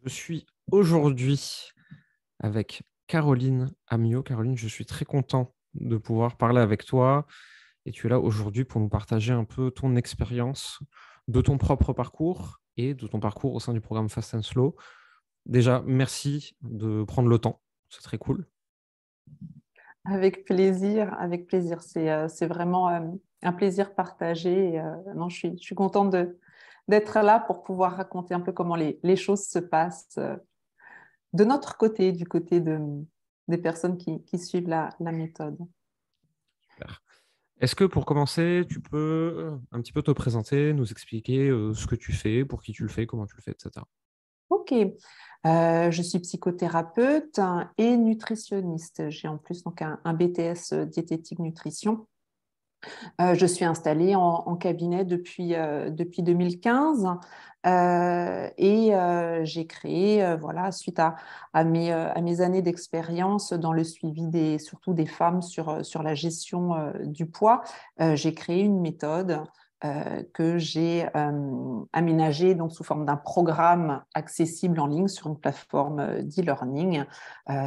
Je suis aujourd'hui avec Caroline Amiot. Caroline, je suis très content de pouvoir parler avec toi. Et tu es là aujourd'hui pour nous partager un peu ton expérience de ton propre parcours et de ton parcours au sein du programme Fast and Slow. Déjà, merci de prendre le temps. C'est très cool. Avec plaisir, avec plaisir. C'est vraiment un plaisir partagé. Non, je suis contente d'être là pour pouvoir raconter un peu comment les choses se passent de notre côté, du côté des personnes qui suivent la méthode. Super. Est-ce que pour commencer, tu peux un petit peu te présenter, nous expliquer ce que tu fais, pour qui tu le fais, comment tu le fais, etc. Ok. Je suis psychothérapeute et nutritionniste. J'ai en plus donc un BTS diététique nutrition. Je suis installée en cabinet depuis 2015 j'ai créé, voilà, suite à mes années d'expérience dans le suivi surtout des femmes sur la gestion du poids, j'ai créé une méthode que j'ai aménagée donc sous forme d'un programme accessible en ligne sur une plateforme d'e-learning.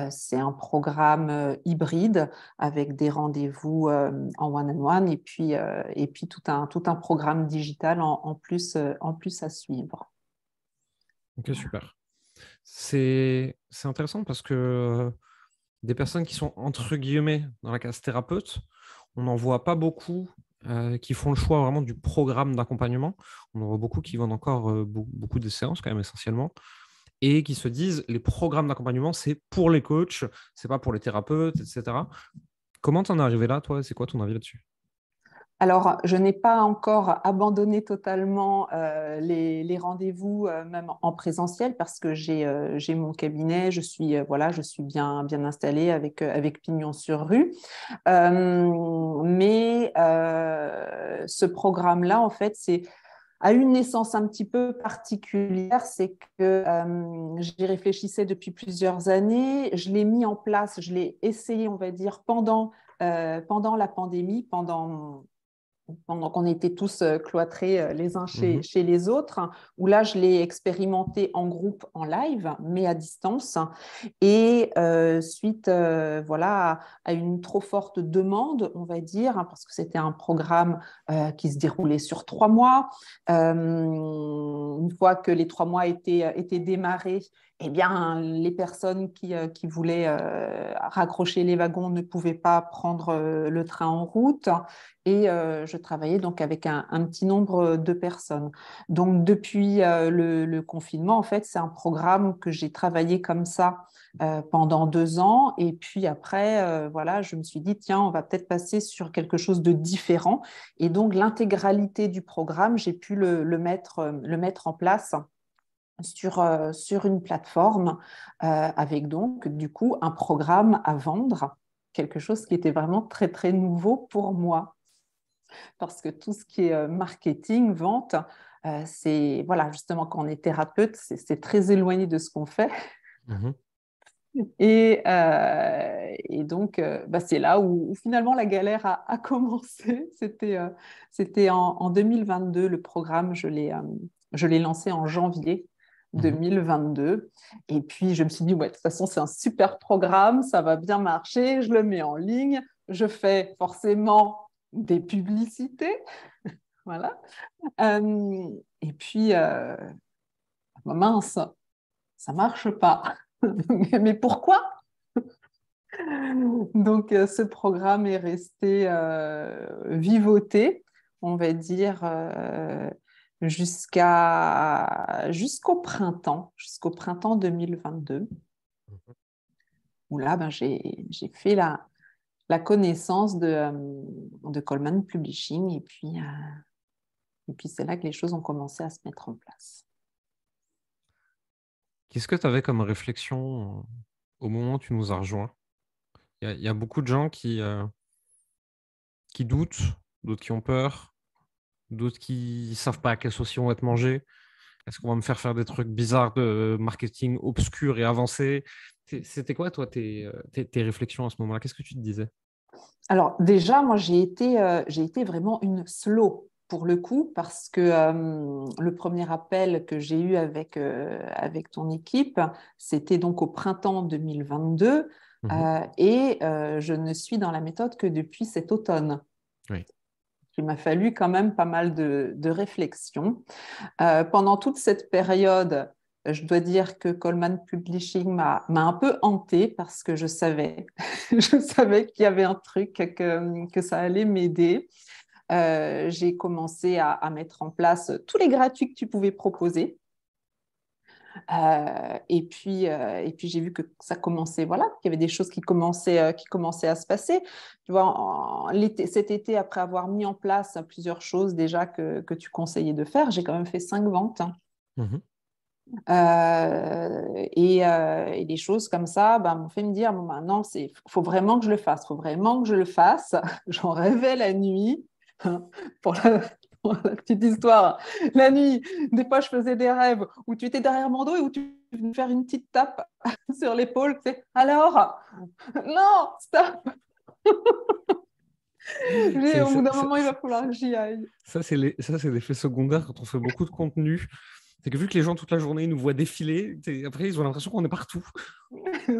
C'est un programme hybride avec des rendez-vous en one-on-one et puis tout un programme digital en plus à suivre. Ok, super. C'est intéressant parce que des personnes qui sont entre guillemets dans la case thérapeute, on n'en voit pas beaucoup qui font le choix vraiment du programme d'accompagnement. On en voit beaucoup qui vendent encore beaucoup de séances quand même essentiellement et qui se disent les programmes d'accompagnement c'est pour les coachs, c'est pas pour les thérapeutes, etc. Comment t'en es arrivé là, toi? C'est quoi ton avis là-dessus? Alors, je n'ai pas encore abandonné totalement les rendez-vous, même en présentiel, parce que j'ai mon cabinet, voilà, je suis bien installée avec pignon sur rue. Ce programme-là, en fait, a une naissance un petit peu particulière, c'est que j'y réfléchissais depuis plusieurs années, je l'ai mis en place, je l'ai essayé, on va dire, pendant la pandémie, pendant qu'on était tous cloîtrés les uns Mhm. chez les autres, où là, je l'ai expérimenté en groupe, en live, mais à distance. Suite voilà, à une trop forte demande, on va dire, hein, parce que c'était un programme qui se déroulait sur 3 mois. Une fois que les 3 mois étaient démarrés, eh bien, les personnes qui voulaient raccrocher les wagons ne pouvaient pas prendre le train en route. Je travaillais donc avec un petit nombre de personnes. Donc, depuis le confinement, en fait, c'est un programme que j'ai travaillé comme ça pendant 2 ans. Et puis après, voilà, je me suis dit, tiens, on va peut-être passer sur quelque chose de différent. Et donc, l'intégralité du programme, j'ai pu le mettre en place sur une plateforme avec donc, du coup, un programme à vendre, quelque chose qui était vraiment très, très nouveau pour moi parce que tout ce qui est marketing, vente, c'est, voilà, justement, quand on est thérapeute, c'est très éloigné de ce qu'on fait. Mhm. Et donc, bah, c'est là où finalement la galère a commencé. C'était en 2022, le programme, je l'ai lancé en janvier Mhm. 2022. Et puis, je me suis dit, ouais, de toute façon, c'est un super programme, ça va bien marcher, je le mets en ligne, je fais forcément des publicités. Voilà. Et puis, mince, ça marche pas. Mais pourquoi? Donc, ce programme est resté vivoté, on va dire, jusqu'au printemps 2022, où là, ben, j'ai fait la connaissance de Coleman Publishing, et puis c'est là que les choses ont commencé à se mettre en place. Qu'est-ce que tu avais comme réflexion au moment où tu nous as rejoints? Il y a beaucoup de gens qui doutent, d'autres qui ont peur, d'autres qui savent pas à quelle sauce ils vont être mangés. Est-ce qu'on va me faire faire des trucs bizarres de marketing obscur et avancé? C'était quoi, toi, tes réflexions à ce moment-là? Qu'est-ce que tu te disais? Alors déjà, moi, j'ai été vraiment une slow. pour le coup, parce que le premier appel que j'ai eu avec ton équipe, c'était donc au printemps 2022 Mhm. et je ne suis dans la méthode que depuis cet automne. Oui. Il m'a fallu quand même pas mal de réflexion. Pendant toute cette période, je dois dire que Coleman Publishing m'a un peu hantée parce que je savais, je savais qu'il y avait un truc, que ça allait m'aider. J'ai commencé à mettre en place tous les gratuits que tu pouvais proposer. Et puis j'ai vu que ça commençait, voilà, qu'il y avait des choses qui commençaient à se passer. Tu vois, cet été, après avoir mis en place plusieurs choses déjà que tu conseillais de faire, j'ai quand même fait 5 ventes. Mhm. Et des choses comme ça m'ont fait me dire, bon, maintenant, il faut vraiment que je le fasse, il faut vraiment que je le fasse. J'en rêvais la nuit. Pour pour la petite histoire, la nuit, des fois, je faisais des rêves où tu étais derrière mon dos et où tu venais me faire une petite tape sur l'épaule. Tu sais, alors, non, stop. C'est- Au bout d'un c'est- moment, il va falloir que j'y aille. Ça, c'est l'effet secondaire quand on fait beaucoup de contenu. C'est que vu que les gens toute la journée nous voient défiler, après, ils ont l'impression qu'on est partout.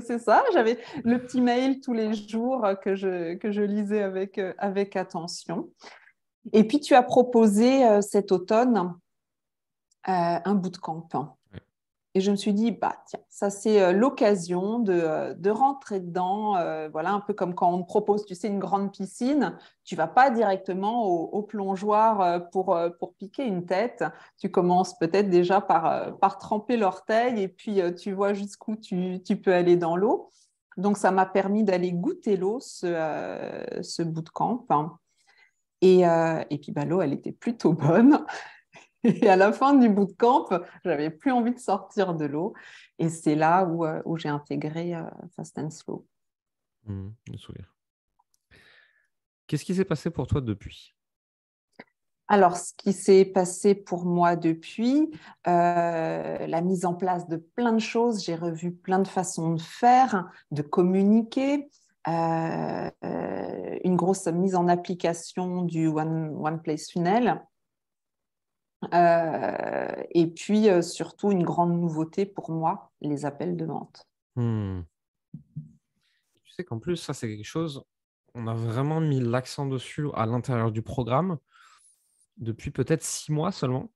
C'est ça, j'avais le petit mail tous les jours que je lisais avec attention. Et puis, tu as proposé cet automne un bootcamp. Ouais. Et je me suis dit, bah, tiens, ça c'est l'occasion de rentrer dedans. Voilà, un peu comme quand on te propose, tu sais, une grande piscine, tu vas pas directement au plongeoir pour piquer une tête. Tu commences peut-être déjà par tremper l'orteil et puis tu vois jusqu'où tu peux aller dans l'eau. Donc, ça m'a permis d'aller goûter l'eau, ce bootcamp. Et puis, bah, l'eau, elle était plutôt bonne. Et à la fin du bootcamp, j'avais plus envie de sortir de l'eau. Et c'est là où j'ai intégré Fast and Slow. Je me souviens. Qu'est-ce qui s'est passé pour toi depuis? Alors, ce qui s'est passé pour moi depuis, la mise en place de plein de choses, j'ai revu plein de façons de faire, de communiquer, une grosse mise en application du One Place Funnel. Et puis, surtout, une grande nouveauté pour moi, les appels de vente. Hmm. Tu sais qu'en plus, ça, c'est quelque chose, on a vraiment mis l'accent dessus à l'intérieur du programme depuis peut-être 6 mois seulement.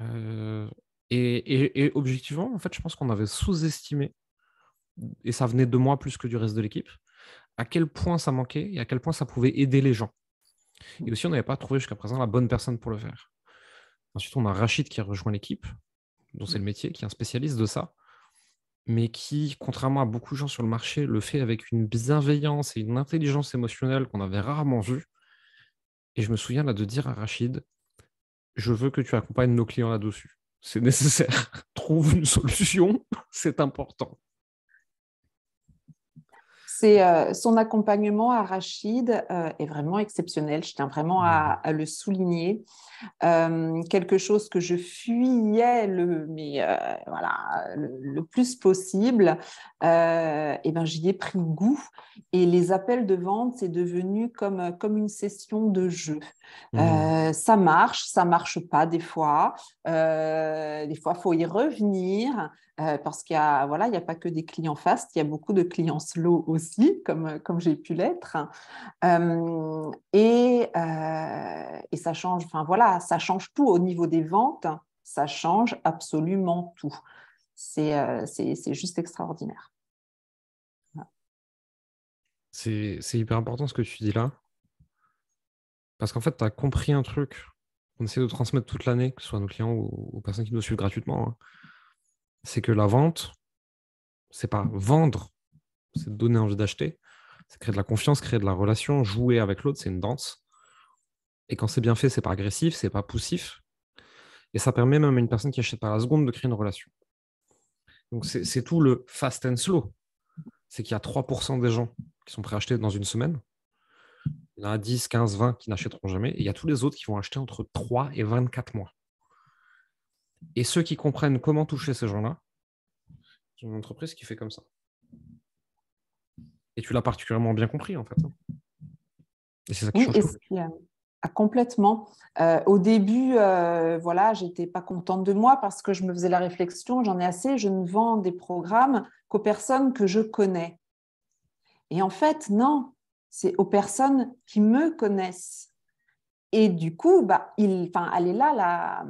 Euh, et objectivement, en fait, je pense qu'on avait sous-estimé, et ça venait de moi plus que du reste de l'équipe, à quel point ça manquait et à quel point ça pouvait aider les gens. Et aussi, on n'avait pas trouvé jusqu'à présent la bonne personne pour le faire. Ensuite, on a Rachid qui a rejoint l'équipe, dont c'est le métier, qui est un spécialiste de ça, mais qui, contrairement à beaucoup de gens sur le marché, le fait avec une bienveillance et une intelligence émotionnelle qu'on avait rarement vue. Et je me souviens là de dire à Rachid, je veux que tu accompagnes nos clients là-dessus. C'est nécessaire. Trouve une solution, c'est important. Son accompagnement à Rachid est vraiment exceptionnel. Je tiens vraiment à le souligner. Quelque chose que je fuyais voilà, le plus possible, et ben, j'y ai pris goût. Et les appels de vente, c'est devenu comme une session de jeu. Mmh. Ça marche pas des fois. Des fois, il faut y revenir. Parce qu'il y a, voilà, il y a pas que des clients fast, il y a beaucoup de clients slow aussi, comme j'ai pu l'être. Et ça change, enfin voilà, ça change tout au niveau des ventes, ça change absolument tout. C'est juste extraordinaire. C'est hyper important ce que tu dis là, parce qu'en fait, tu as compris un truc qu'on essaie de transmettre toute l'année, que ce soit à nos clients ou aux personnes qui nous suivent gratuitement, hein. C'est que la vente, c'est pas vendre, c'est donner envie d'acheter, c'est créer de la confiance, créer de la relation, jouer avec l'autre, c'est une danse. Et quand c'est bien fait, c'est pas agressif, c'est pas poussif. Et ça permet même à une personne qui achète par la seconde de créer une relation. Donc c'est tout le fast and slow. C'est qu'il y a 3% des gens qui sont prêts à acheter dans une semaine. Il y en a 10, 15, 20 qui n'achèteront jamais. Et il y a tous les autres qui vont acheter entre 3 et 24 mois. Et ceux qui comprennent comment toucher ces gens-là, c'est une entreprise qui fait comme ça. Et tu l'as particulièrement bien compris, en fait. Et c'est ça qui Oui, change tout. Ah, complètement. Au début, voilà, j'étais pas contente de moi parce que je me faisais la réflexion, j'en ai assez, je ne vends des programmes qu'aux personnes que je connais. Et en fait, non, c'est aux personnes qui me connaissent. Et du coup, elle est là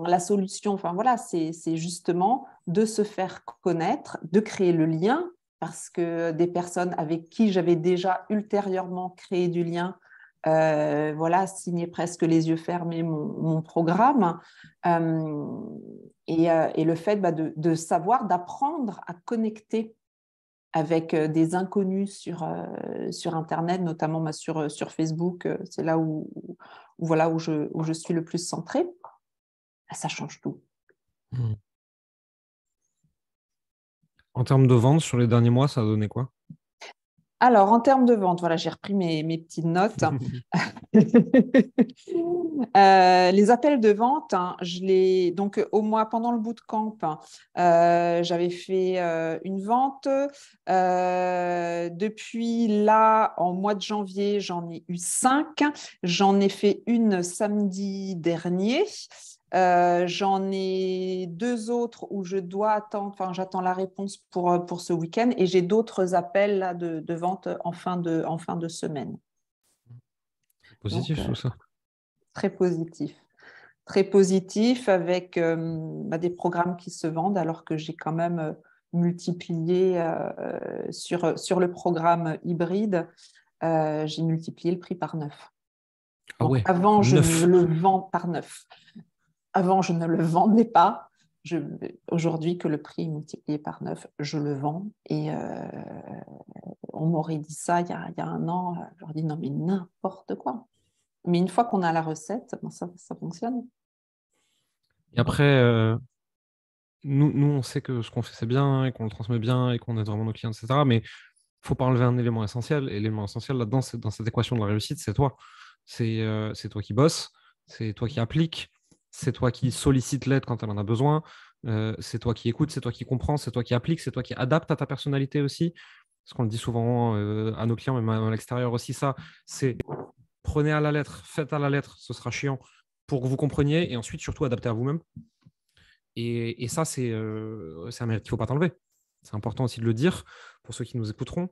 la solution. Enfin, voilà, c'est justement de se faire connaître, de créer le lien, parce que des personnes avec qui j'avais déjà ultérieurement créé du lien, voilà, signé presque les yeux fermés mon programme. Euh, et le fait de savoir, d'apprendre à connecter avec des inconnus sur Internet, notamment sur Facebook, c'est là voilà, où je suis le plus centrée, ça change tout. Hmm. En termes de vente, sur les derniers mois, ça a donné quoi? Alors, en termes de vente, voilà, j'ai repris mes petites notes. Les appels de vente, hein, donc au mois pendant le bootcamp, j'avais fait une vente. Depuis là, en mois de janvier, j'en ai eu 5. J'en ai fait une samedi dernier. J'en ai 2 autres où je dois attendre, enfin, j'attends la réponse pour ce week-end et j'ai d'autres appels là, de vente en fin de semaine. Donc, Positif tout ça. très positif. Très positif avec des programmes qui se vendent alors que j'ai quand même multiplié sur le programme hybride, j'ai multiplié le prix par 9. Ah Donc ouais, avant, je ne 9. le vends par 9. Avant, je ne le vendais pas. Aujourd'hui, que le prix est multiplié par 9, je le vends. Et on m'aurait dit ça il y a un an. Je leur dis non, mais n'importe quoi. Mais une fois qu'on a la recette, ça fonctionne. Et après, nous, on sait que ce qu'on fait, c'est bien et qu'on le transmet bien et qu'on aide vraiment nos clients, etc. Mais il ne faut pas enlever un élément essentiel. Et l'élément essentiel là-dedans, c'est dans cette équation de la réussite, c'est toi. C'est toi qui bosses, c'est toi qui appliques, c'est toi qui sollicite l'aide quand elle en a besoin, c'est toi qui écoute, c'est toi qui comprends, c'est toi qui applique, c'est toi qui adapte à ta personnalité aussi. Parce qu'on le dit souvent à nos clients, même à l'extérieur aussi, ça, c'est prenez à la lettre, faites à la lettre, ce sera chiant pour que vous compreniez et ensuite surtout adaptez à vous-même. Et ça, c'est un mérite qu'il ne faut pas t'enlever. C'est important aussi de le dire pour ceux qui nous écouteront.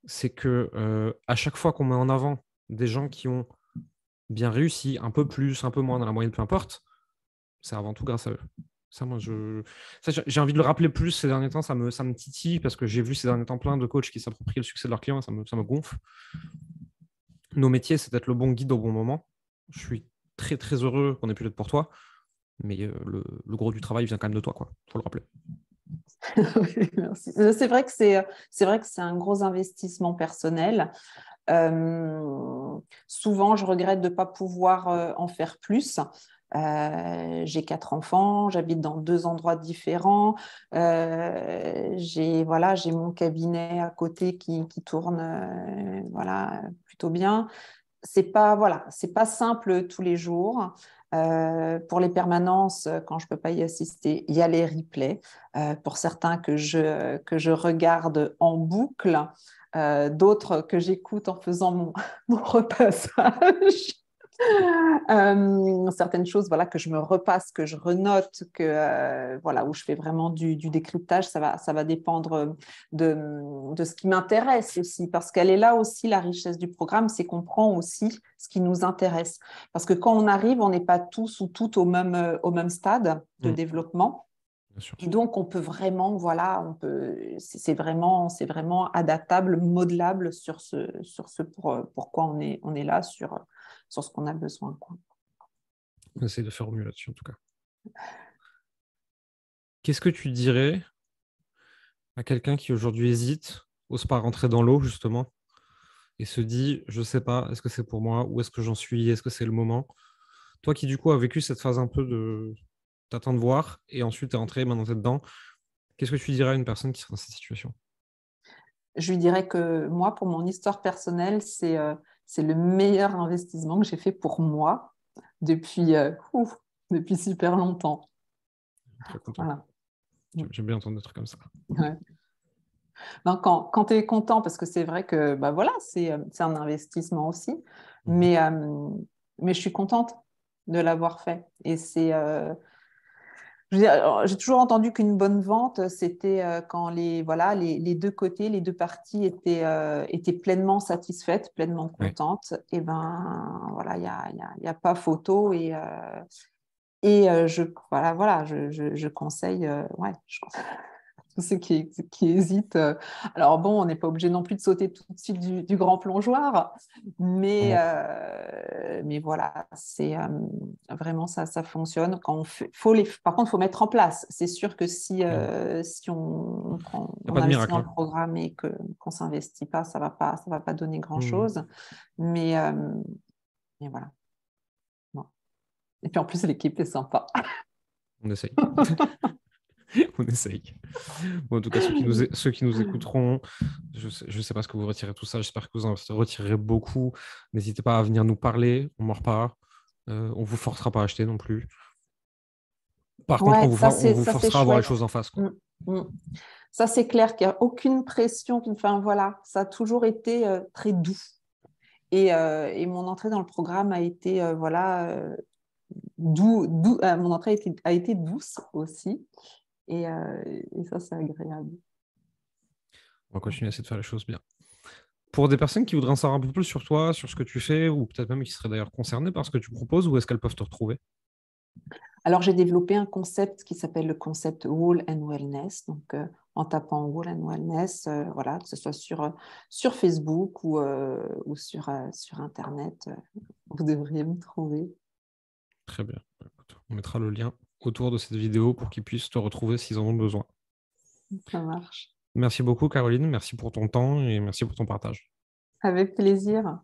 C'est que à chaque fois qu'on met en avant des gens qui ont bien réussi, un peu plus, un peu moins dans la moyenne, peu importe, c'est avant tout grâce à eux. Ça, moi, j'ai envie de le rappeler plus ces derniers temps, ça me titille parce que j'ai vu ces derniers temps plein de coachs qui s'approprient le succès de leurs clients, ça me gonfle. Nos métiers, c'est d'être le bon guide au bon moment. Je suis très, très heureux qu'on ait pu l'être pour toi, mais le gros du travail vient quand même de toi, quoi. Faut le rappeler. Merci. C'est vrai que c'est un gros investissement personnel. Souvent, je regrette de ne pas pouvoir en faire plus. J'ai 4 enfants, j'habite dans 2 endroits différents. J'ai mon cabinet à côté qui tourne voilà, plutôt bien. C'est pas simple tous les jours. Pour les permanences, quand je ne peux pas y assister, il y a les replays. Pour certains que je regarde en boucle, d'autres que j'écoute en faisant mon repassage. Certaines choses voilà, que je me repasse, que je renote, voilà, où je fais vraiment du décryptage, ça va dépendre de ce qui m'intéresse aussi, parce qu'elle est là aussi la richesse du programme, c'est qu'on prend aussi ce qui nous intéresse. Parce que quand on arrive, on n'est pas tous ou toutes au même stade de développement. Bien sûr. Et donc, on peut vraiment, voilà, c'est vraiment adaptable, modelable sur pourquoi on est là, sur ce qu'on a besoin, quoi. On essaie de faire au mieux là-dessus, en tout cas. Qu'est-ce que tu dirais à quelqu'un qui aujourd'hui hésite, n'ose pas rentrer dans l'eau, justement, et se dit, je sais pas, est-ce que c'est pour moi, où est-ce que j'en suis, est-ce que c'est le moment? Toi qui, du coup, as vécu cette phase un peu de t'attends de voir, et ensuite t'es rentré, maintenant t'es dedans, qu'est-ce que tu dirais à une personne qui serait dans cette situation? Je lui dirais que moi, pour mon histoire personnelle, c'est le meilleur investissement que j'ai fait pour moi depuis, depuis super longtemps. Très content. Voilà. J'aime bien entendre des trucs comme ça. Ouais. Donc, quand tu es content, parce que c'est vrai que voilà, c'est un investissement aussi, Mhm. mais mais je suis contente de l'avoir fait. Et c'est, je veux dire, alors, j'ai toujours entendu qu'une bonne vente, c'était quand voilà, les deux côtés, les deux parties étaient pleinement satisfaites, pleinement Ouais. contentes. Et ben voilà, il y a pas photo. Voilà, je conseille, ouais, je conseille tous ceux qui hésitent. Alors bon, on n'est pas obligé non plus de sauter tout de suite du grand plongeoir, Vraiment. mais voilà, c'est vraiment ça fonctionne. Quand on fait, par contre, il faut mettre en place. C'est sûr que Oui. si Il n'y a on pas de investit miracle, dans le hein. programme et qu'on ne s'investit pas, ça va pas donner Hmm. grand-chose. Mais, euh, mais voilà. Bon. Et puis en plus, l'équipe est sympa. On essaye. On essaye. Bon, en tout cas, ceux qui nous écouteront, je sais pas ce que vous retirez de tout ça. J'espère que vous en retirerez beaucoup. N'hésitez pas à venir nous parler. On m'en repart. On vous forcera pas à acheter non plus. Par contre, Ouais, on vous ça c'est forcera à voir les chouette. choses en face, quoi. Mm, mm. Ça c'est clair qu'il n'y a aucune pression. Enfin voilà, ça a toujours été très doux. Et mon entrée dans le programme a été voilà mon entrée a été douce aussi. Et ça c'est agréable. On va continuer à essayer de faire les choses bien. Pour des personnes qui voudraient en savoir un peu plus sur toi, sur ce que tu fais, ou peut-être même qui seraient d'ailleurs concernées par ce que tu proposes, où est-ce qu'elles peuvent te retrouver? Alors j'ai développé un concept qui s'appelle le concept Wall and Wellness. Donc en tapant Wall and Wellness, voilà, que ce soit sur Facebook ou sur Internet, vous devriez me trouver. Très bien. Écoute, on mettra le lien autour de cette vidéo pour qu'ils puissent te retrouver s'ils en ont besoin. Ça marche. Merci beaucoup, Caroline. Merci pour ton temps et merci pour ton partage. Avec plaisir.